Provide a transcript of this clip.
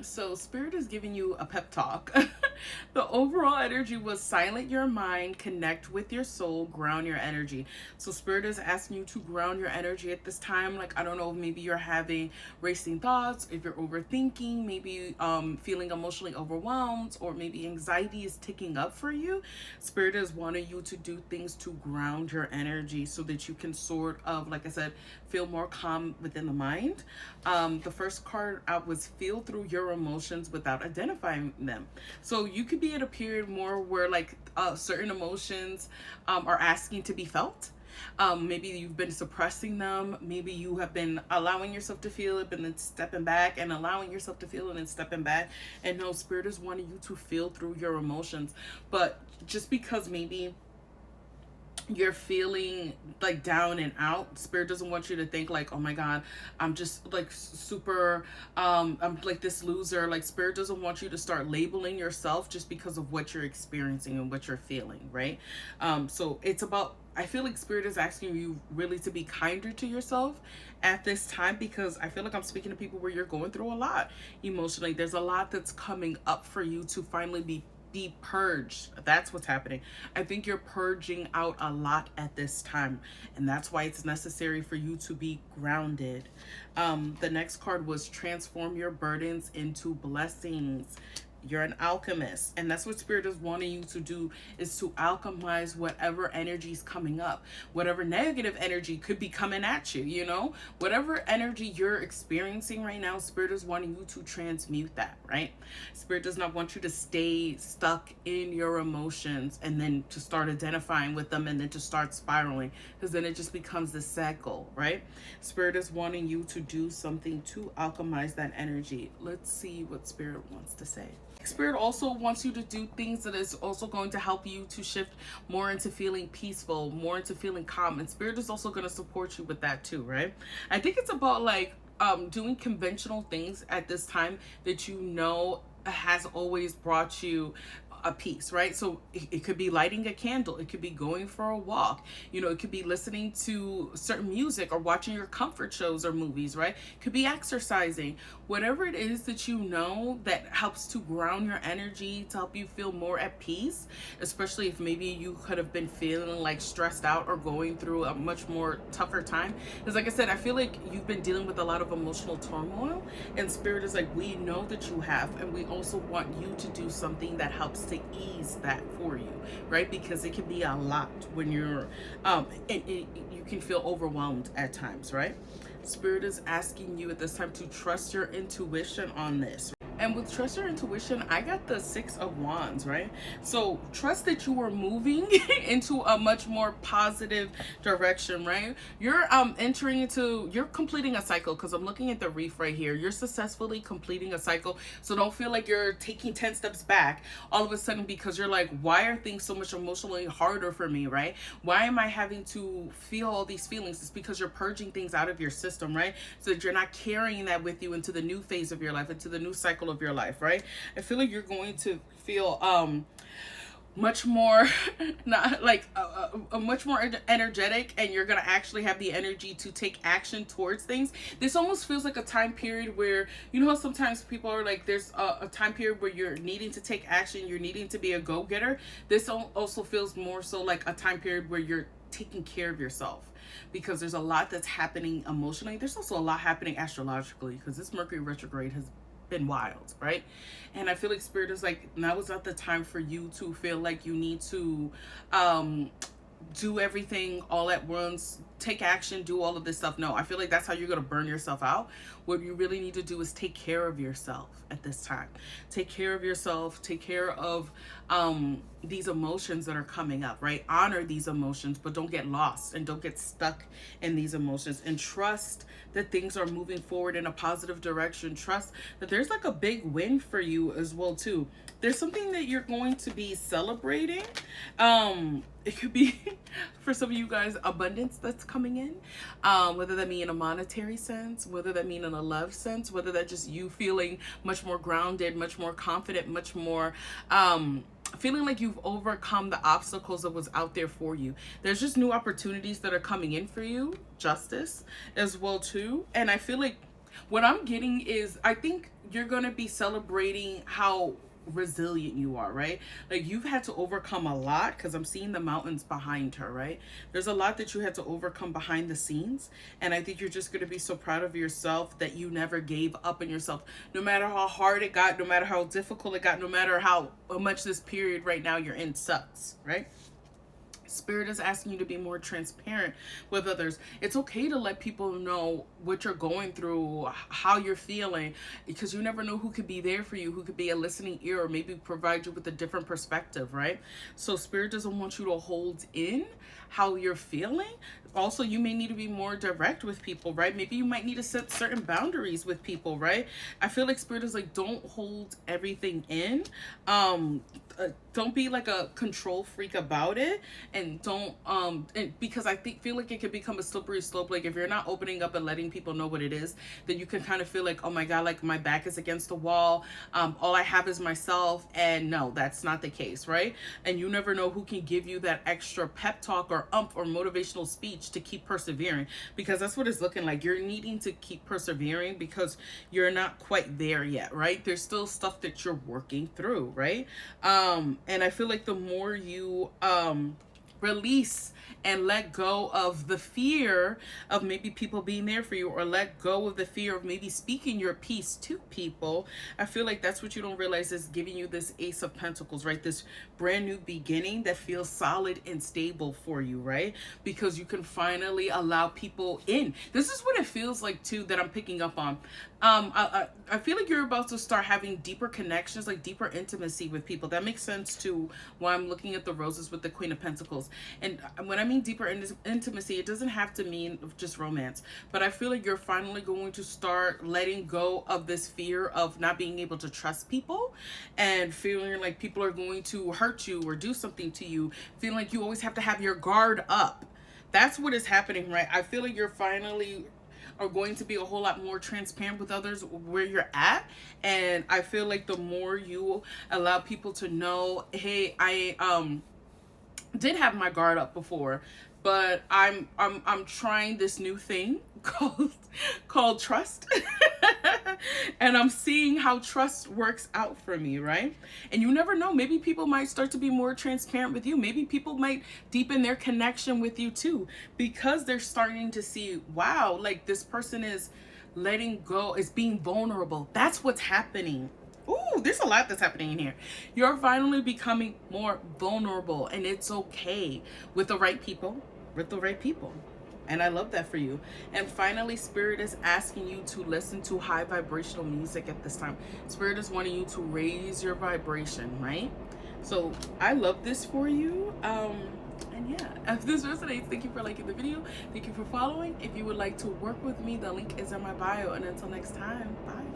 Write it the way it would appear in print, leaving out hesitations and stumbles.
So, Spirit is giving you a pep talk. The overall energy was silent your mind, connect with your soul, ground your energy. So, Spirit is asking you to ground your energy at this time. Like, I don't know, maybe you're having racing thoughts, if you're overthinking, maybe feeling emotionally overwhelmed, or maybe anxiety is ticking up for you. Spirit is wanting you to do things to ground your energy so that you can sort of, like I said, feel more calm within the mind. The first card out was feel through your emotions without identifying them. So you could be at a period more where like certain emotions are asking to be felt. Maybe you've been suppressing them. Maybe you have been allowing yourself to feel it, but then stepping back and allowing yourself to feel it and stepping back. And no, Spirit is wanting you to feel through your emotions. But just because maybe you're feeling like down and out, Spirit doesn't want you to think like, oh my god, I'm just like super I'm like this loser. Like, Spirit doesn't want you to start labeling yourself just because of what you're experiencing and what you're feeling, right? So it's about, I feel like Spirit is asking you really to be kinder to yourself at this time, because I feel like I'm speaking to people where you're going through a lot emotionally. There's a lot that's coming up for you to finally be purged. That's what's happening. I think you're purging out a lot at this time, and that's why it's necessary for you to be grounded. The next card was transform your burdens into blessings. You're an alchemist, and that's what Spirit is wanting you to do, is to alchemize whatever energy is coming up. Whatever negative energy could be coming at you, you know, whatever energy you're experiencing right now, Spirit is wanting you to transmute that, right? Spirit does not want you to stay stuck in your emotions and then to start identifying with them and then to start spiraling, because then it just becomes this cycle, right? Spirit is wanting you to do something to alchemize that energy. Let's see what Spirit wants to say. Spirit also wants you to do things that is also going to help you to shift more into feeling peaceful, more into feeling calm. And Spirit is also going to support you with that too, right? I think it's about like doing conventional things at this time that you know has always brought you a peace, right? So it could be lighting a candle, it could be going for a walk, you know, it could be listening to certain music or watching your comfort shows or movies, right? It could be exercising. Whatever it is that you know that helps to ground your energy, to help you feel more at peace, especially if maybe you could have been feeling like stressed out or going through a much more tougher time. Because like I said, I feel like you've been dealing with a lot of emotional turmoil, and Spirit is like, we know that you have, and we also want you to do something that helps to ease that for you, right? Because it can be a lot when you're you can feel overwhelmed at times, right? Spirit is asking you at this time to trust your intuition on this. And with trust your intuition, I got the Six of Wands, right? So trust that you are moving into a much more positive direction, right? You're you're completing a cycle, because I'm looking at the reef right here. You're successfully completing a cycle. So don't feel like you're taking 10 steps back all of a sudden, because you're like, why are things so much emotionally harder for me, right? Why am I having to feel all these feelings? It's because you're purging things out of your system, right? So that you're not carrying that with you into the new phase of your life, into the new cycle of your life, right? I feel like you're going to feel much more not like a much more energetic, and you're gonna actually have the energy to take action towards things. This almost feels like a time period where, you know how sometimes people are like, there's a time period where you're needing to take action, you're needing to be a go-getter. This also feels more so like a time period where you're taking care of yourself, because there's a lot that's happening emotionally. There's also a lot happening astrologically, because this Mercury retrograde has been wild, right? And I feel like Spirit is like, now is not the time for you to feel like you need to do everything all at once, take action, do all of this stuff. No, I feel like that's how you're going to burn yourself out. What you really need to do is take care of yourself at this time. Take care of yourself, take care of these emotions that are coming up, right? Honor these emotions, but don't get lost and don't get stuck in these emotions, and trust that things are moving forward in a positive direction. Trust that there's like a big win for you as well too. There's something that you're going to be celebrating. It could be for some of you guys, abundance that's coming in, whether that mean in a monetary sense, whether that mean in a love sense, whether that just you feeling much more grounded, much more confident, much more feeling like you've overcome the obstacles that was out there for you. There's just new opportunities that are coming in for you, justice as well too. And I feel like what I'm getting is, I think you're going to be celebrating how resilient you are, right? Like you've had to overcome a lot, because I'm seeing the mountains behind her, right? There's a lot that you had to overcome behind the scenes, and I think you're just going to be so proud of yourself that you never gave up on yourself, no matter how hard it got, no matter how difficult it got, no matter how much this period right now you're in sucks, right? Spirit is asking you to be more transparent with others. It's okay to let people know what you're going through, how you're feeling, because you never know who could be there for you, who could be a listening ear, or maybe provide you with a different perspective, right? So Spirit doesn't want you to hold in how you're feeling. Also, you may need to be more direct with people, right? Maybe you might need to set certain boundaries with people, right? I feel like Spirit is like, don't hold everything in. Don't be like a control freak about it, and don't because I feel like it could become a slippery slope. Like if you're not opening up and letting people know what it is, then you can kind of feel like, oh my god, like my back is against the wall, all I have is myself. And no, that's not the case, right? And you never know who can give you that extra pep talk or or motivational speech to keep persevering, because that's what it's looking like. You're needing to keep persevering because you're not quite there yet, right? There's still stuff that you're working through, right? And I feel like the more you release and let go of the fear of maybe people being there for you, or let go of the fear of maybe speaking your piece to people, I feel like that's what you don't realize is giving you this Ace of Pentacles, right? This brand new beginning that feels solid and stable for you, right? Because you can finally allow people in. This is what it feels like too, that I'm picking up on. I feel like you're about to start having deeper connections, like deeper intimacy with people. That makes sense to why I'm looking at the roses with the Queen of Pentacles. And when I mean deeper intimacy, it doesn't have to mean just romance, but I feel like you're finally going to start letting go of this fear of not being able to trust people, and feeling like people are going to hurt you or do something to you, feeling like you always have to have your guard up. That's what is happening, right? I feel like you're finally are going to be a whole lot more transparent with others where you're at. And I feel like the more you allow people to know, hey, I did have my guard up before, but I'm trying this new thing called trust. And I'm seeing how trust works out for me, right? And you never know, maybe people might start to be more transparent with you. Maybe people might deepen their connection with you too, because they're starting to see, wow, like this person is letting go, is being vulnerable. That's what's happening. Ooh, there's a lot that's happening in here. You're finally becoming more vulnerable, and it's okay with the right people, And I love that for you. And finally, Spirit is asking you to listen to high vibrational music at this time. Spirit is wanting you to raise your vibration, right? So I love this for you. And yeah, if this resonates, thank you for liking the video. Thank you for following. If you would like to work with me, the link is in my bio. And until next time, bye.